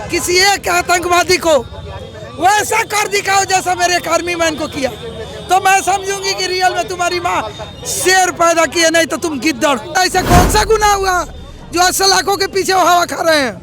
किसी एक आतंकवादी को वैसा कर दिखाओ जैसा मेरे एक आर्मी मैन को किया, तो मैं समझूंगी कि रियल में तुम्हारी माँ शेर पैदा किए, नहीं तो तुम गिद्दड़। ऐसा कौन सा गुनाह हुआ जो आज सलाखों के पीछे हवा खा रहे हैं,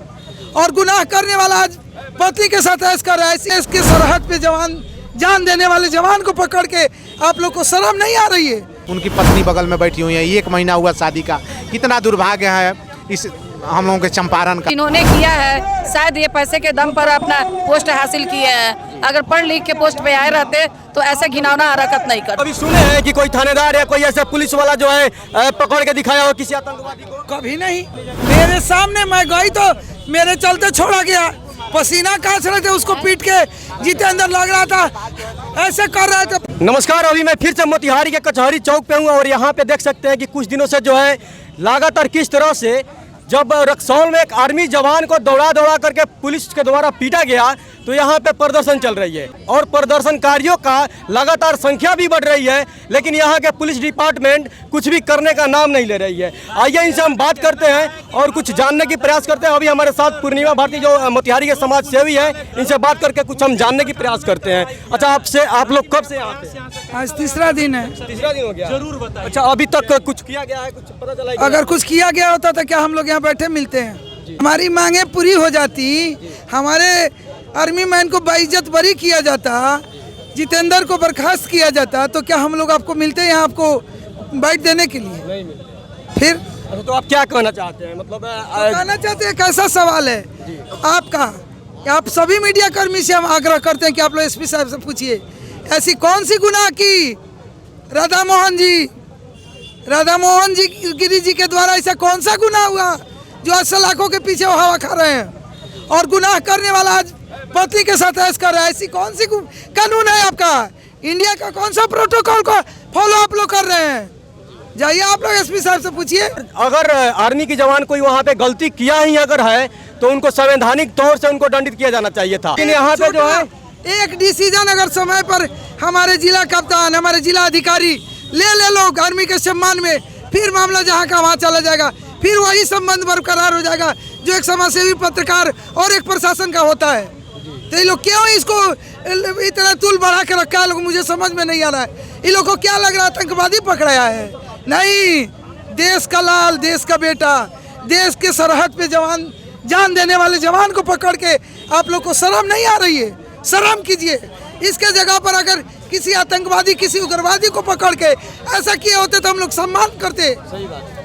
और गुनाह करने वाला आज पति के साथ ऐश कर रहा है। ऐसे इसके सरहद पे जवान जान देने वाले जवान को पकड़ के आप लोग को शर्म नहीं आ रही है? उनकी पत्नी बगल में बैठी हुई है, 1 महीना हुआ शादी का। कितना दुर्भाग्य है इस हम लोगों के चंपारण का। इन्होंने किया है, शायद ये पैसे के दम पर अपना पोस्ट हासिल किए हैं। अगर पढ़ लिख के पोस्ट पे आए रहते तो ऐसे घिनौना हरकत नहीं करते। अभी सुने हैं कि कोई थानेदार या कोई ऐसा पुलिस वाला जो है पकड़ के दिखाया हो किसी आतंकवादी को? कभी नहीं। मेरे सामने मैं गई तो मेरे चलते छोड़ा गया, पसीना काट रहे थे, उसको पीट के जितेंद्र लग रहा था, ऐसे कर रहे थे। नमस्कार, अभी मैं फिर से मोतिहारी के कचहरी चौक पे हूँ और यहाँ पे देख सकते हैं कि कुछ दिनों से जो है लगातार किस तरह से जब रक्सौल में एक आर्मी जवान को दौड़ा करके पुलिस के द्वारा पीटा गया तो यहाँ पे प्रदर्शन चल रही है और प्रदर्शनकारियों का लगातार संख्या भी बढ़ रही है, लेकिन यहाँ के पुलिस डिपार्टमेंट कुछ भी करने का नाम नहीं ले रही है। आइए इनसे हम बात करते हैं और कुछ जानने की प्रयास करते हैं। अभी हमारे साथ पूर्णिमा भारती जो मोतिहारी के समाज सेवी है, इनसे बात करके कुछ हम जानने की प्रयास करते हैं। अच्छा, आपसे आप लोग कब से यहाँ पे? आज तीसरा दिन है। तीसरा दिन हो गया? जरूर बताइए। अच्छा, अभी तक कुछ किया गया है? कुछ पता चला? अगर कुछ किया गया होता तो क्या हम लोग यहाँ बैठे मिलते हैं? हमारी मांगे पूरी हो जाती, हमारे आर्मी मैन को बेइज्जत बरी किया जाता, जितेंद्र को बर्खास्त किया जाता, तो क्या हम लोग आपको मिलते हैं यहाँ आपको बाइट देने के लिए? नहीं मिलते। फिर तो आप क्या कहना चाहते हैं? मतलब कहना चाहते हैं, कैसा सवाल है आपका? आप सभी मीडिया कर्मी से हम आग्रह करते हैं कि आप लोग एसपी साहब से पूछिए, ऐसी कौन सी गुनाह की राधा मोहन जी गिरी जी के द्वारा ऐसा कौन सा गुनाह हुआ जो आज सलाखों के पीछे हवा खा रहे हैं, और गुनाह करने वाला आज पति के साथ ऐश कर रहा है? ऐसी कौन सी कानून है आपका? इंडिया का कौन सा प्रोटोकॉल को फॉलो आप लोग कर रहे हैं? जाइए आप लोग एसपी साहब से पूछिए। अगर आर्मी की जवान कोई वहाँ पे गलती किया ही अगर है तो उनको संवैधानिक तौर से उनको दंडित किया जाना चाहिए था। लेकिन यहाँ पे जो है एक डिसीजन अगर समय पर हमारे जिला कप्तान, हमारे जिला अधिकारी ले लोग आर्मी के सम्मान में, फिर मामला जहाँ का वहाँ चला जाएगा, फिर वही संबंध बरकरार हो जाएगा जो एक समाजसेवी, पत्रकार और एक प्रशासन का होता है। तो ये लोग क्यों इसको इतना तुल बढ़ा के रखा है, लोग मुझे समझ में नहीं आ रहा है। ये लोग को क्या लग रहा है आतंकवादी पकड़ाया है? नहीं, देश का लाल, देश का बेटा, देश के सरहद पे जवान जान देने वाले जवान को पकड़ के आप लोग को शर्म नहीं आ रही है? शर्म कीजिए। इसके जगह पर अगर किसी आतंकवादी, किसी उग्रवादी को पकड़ के ऐसा किए होते तो हम लोग सम्मान करते,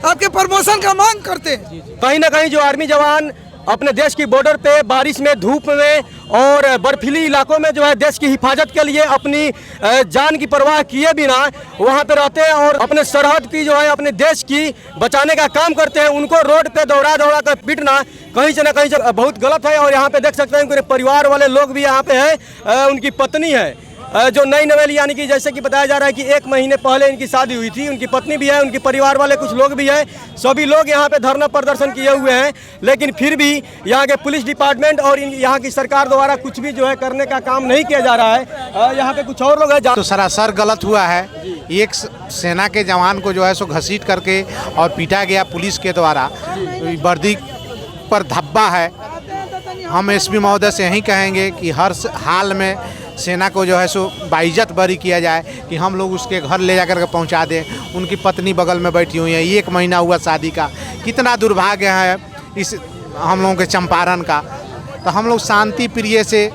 आपके प्रमोशन का मांग करते। कहीं ना कहीं जो आर्मी जवान अपने देश की बॉर्डर पे बारिश में, धूप में और बर्फीली इलाकों में जो है देश की हिफाजत के लिए अपनी जान की परवाह किए बिना वहाँ पे रहते हैं और अपने सरहद की जो है अपने देश की बचाने का काम करते हैं, उनको रोड पे दौड़ा कर पीटना कहीं से ना कहीं से बहुत गलत है। और यहाँ पे देख सकते हैं उनके परिवार वाले लोग भी यहाँ पे हैं, उनकी पत्नी है जो नई नवेली, यानी कि जैसे कि बताया जा रहा है कि 1 महीने पहले इनकी शादी हुई थी, उनकी पत्नी भी है, उनके परिवार वाले कुछ लोग भी हैं, सभी लोग यहाँ पे धरना प्रदर्शन किए हुए हैं। लेकिन फिर भी यहाँ के पुलिस डिपार्टमेंट और यहाँ की सरकार द्वारा कुछ भी जो है करने का काम नहीं किया जा रहा है। यहाँ पे कुछ और लोग हैं तो सरासर गलत हुआ है। एक सेना के जवान को जो है सो घसीट करके और पीटा गया पुलिस के द्वारा, वर्दी पर धब्बा है। हम एसपी महोदय से यही कहेंगे कि हर हाल में सेना को जो है सो बाइज्जत बरी किया जाए, कि हम लोग उसके घर ले जाकर के पहुंचा दें। उनकी पत्नी बगल में बैठी हुई है, 1 महीना हुआ शादी का। कितना दुर्भाग्य है इस हम लोगों के चंपारण का। तो हम लोग शांति प्रिय से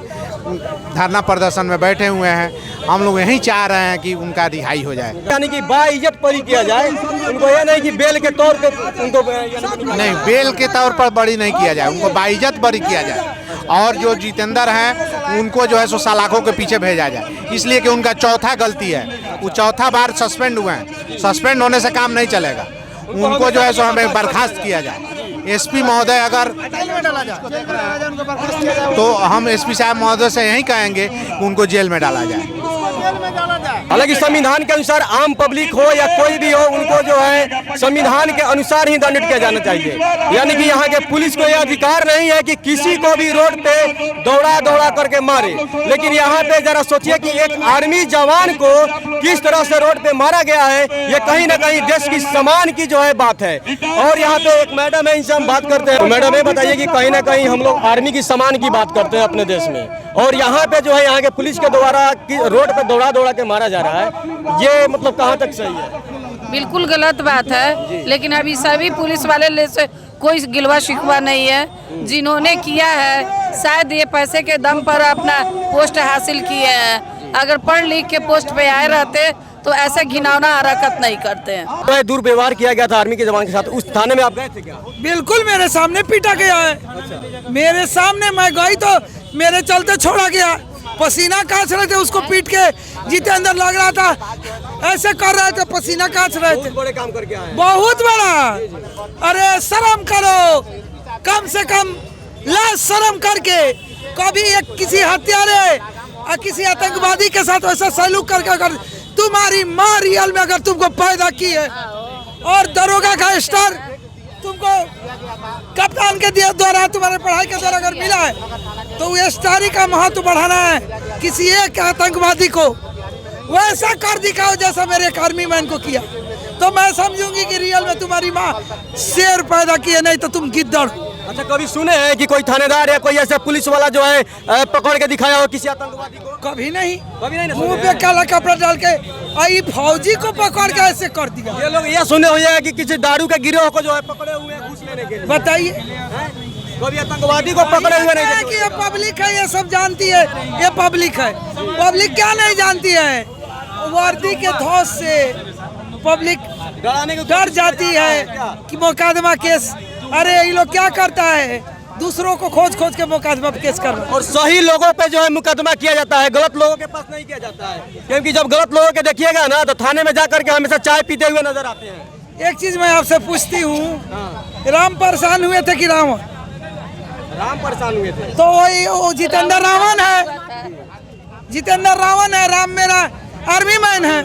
धरना प्रदर्शन में बैठे हुए हैं। हम लोग यही चाह रहे हैं कि उनका रिहाई हो जाए, यानी कि बाइज्जत बरी किया जाए उनको। ये नहीं कि बेल के तौर पे उनको नहीं, बेल के तौर पर बरी नहीं किया जाए, उनको बाइज्जत बरी किया जाए। और जो जितेंद्र हैं उनको जो है सो सलाखों के पीछे भेजा जाए, इसलिए कि उनका चौथा गलती है, वो चौथा बार सस्पेंड हुए हैं। सस्पेंड होने से काम नहीं चलेगा, उनको जो है सो हमें बर्खास्त किया जाए। एसपी महोदय अगर तो हम एसपी साहब महोदय से यही कहेंगे कि उनको जेल में डाला जाए। हालांकि संविधान के अनुसार आम पब्लिक हो या कोई भी हो, उनको जो है संविधान के अनुसार ही दंडित किया जाना चाहिए। यानी कि यहाँ के पुलिस को यह अधिकार नहीं है कि किसी को भी रोड पे दौड़ा दौड़ा करके मारे। लेकिन यहाँ पे जरा सोचिए कि एक आर्मी जवान को किस तरह से रोड पे मारा गया है, ये कहीं ना कहीं देश की सम्मान की जो है बात है। और यहाँ पे एक मैडम है, इनसे हम बात करते हैं। मैडम ये बताइए कि कहीं ना कहीं हम लोग आर्मी की सम्मान की बात करते हैं अपने देश में, और यहाँ पे जो है यहाँ के पुलिस के द्वारा रोड पे दौड़ा दौड़ा के मारा जा रहा है, ये मतलब कहाँ तक सही है? बिल्कुल गलत बात है। लेकिन अभी सभी पुलिस वाले से कोई गिलवा शिकवा नहीं है। जिन्होंने किया है शायद ये पैसे के दम पर अपना पोस्ट हासिल किए हैं। अगर पढ़ लिख के पोस्ट पे आए रहते तो ऐसे घिनौना हरकत नहीं करते हैं। तो दुर्व्यवहार किया गया था आर्मी के जवान के साथ, उस थाने में आप गए थे क्या? बिल्कुल मेरे सामने पीटा गया है। मेरे सामने मैं गई तो मेरे चलते छोड़ा गया। पसीना काच रहे थे, उसको पीट के जितेंद्र लग रहा था, ऐसे कर रहे थे, पसीना काच रहे थे। बड़े काम करके आए, बहुत बड़ा। अरे शर्म करो, कम से कम लाज शर्म करके कभी एक किसी हत्यारे और किसी आतंकवादी के साथ वैसा सलूक करके, अगर तुम्हारी माँ रियल में अगर तुमको पैदा की है और दरोगा का स्टार तुमको कप्तान के द्वारा तुम्हारे पढ़ाई के द्वारा अगर मिला है तो वो स्टारी का महत्व बढ़ाना है। किसी एक आतंकवादी को वैसा कर दिखाओ जैसा मेरे एक आर्मी मैन को किया, तो मैं समझूंगी कि रियल में तुम्हारी माँ शेर पैदा की है, नहीं तो तुम गिद्दड़। अच्छा, कभी सुने हैं कि कोई थानेदार या कोई ऐसा पुलिस वाला जो है पकड़ के दिखाया हो किसी आतंकवादी को? कभी नहीं। कभी नहीं। मुंह पे काला कपड़ा डाल के आई फौजी को पकड़ के ऐसे कर दिया। ये लोग ये सुने हुए हैं कि किसी दारू के गिरोह को जो है पकड़े हुए हैं घूस लेने के लिए। बताइए, कभी आतंकवादी को पकड़े हुए नहीं? कि ये पब्लिक है, ये सब जानती है, ये पब्लिक है। पब्लिक क्या नहीं जानती है? वर्दी के धौस से पब्लिक डर जाती है कि मुकदमा केस। अरे ये लोग क्या करता है, दूसरों को खोज खोज के मुकदमा केस कर रहा है। और सही लोगों पे जो है मुकदमा किया जाता है, गलत लोगों के पास नहीं किया जाता है। क्योंकि जब गलत लोगों के देखिएगा ना तो थाने में जाकर के हमेशा चाय पीते हुए नजर आते हैं। एक चीज मैं आपसे पूछती हूँ, राम परेशान हुए थे कि रावण? राम परेशान हुए थे। तो वही वो जितेंद्र रावण है, जितेंद्र रावण है, राम मेरा आर्मी मैन है,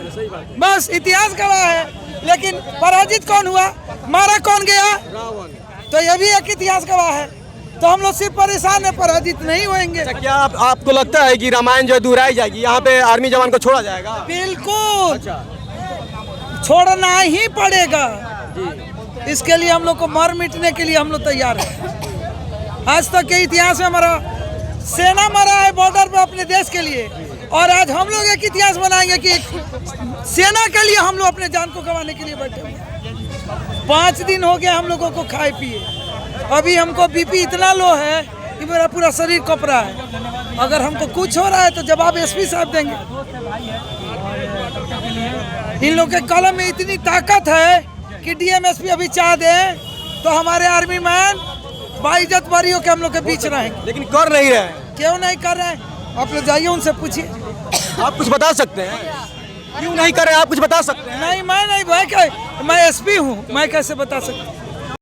बस इतिहास गवाह है। लेकिन पराजित कौन हुआ, मारा कौन गया? रावण। तो ये भी एक इतिहास गवाह है। तो हम लोग सिर्फ परेशान है, पराजित नहीं होंगे। अच्छा, क्या आपको लगता है कि रामायण जो है दोहराई जाएगी, यहाँ पे आर्मी जवान को छोड़ा जाएगा? बिल्कुल छोड़ना ही पड़ेगा। इसके लिए हम लोग को मर मिटने के लिए हम लोग तैयार हैं। आज तक के इतिहास में हमारा सेना मरा है बॉर्डर पे अपने देश के लिए, और आज हम लोग एक इतिहास बनाएंगे कि सेना के लिए हम लोग अपने जान को गंवाने के लिए बैठे हुए। 5 दिन हो गया हम लोगों को खाए पिए, अभी हमको बीपी इतना लो है कि मेरा पूरा शरीर कप रहा है। अगर हमको कुछ हो रहा है तो जवाब एसपी साहब देंगे। इन लोग के कलम में इतनी ताकत है कि डीएमएसपी अभी चाह दे तो हमारे आर्मी मैन बाइज्जत बारियों के हम लोग के बीच रहेंगे। लेकिन कर नहीं रहे। क्यों नहीं कर रहे हैं? आप लोग जाइए उनसे पूछिए। आप कुछ बता सकते हैं क्यों नहीं कर रहे? आप कुछ बता सकते हैं? नहीं, मैं नहीं भाई, मैं एसपी हूँ, मैं कैसे बता सकता हूँ?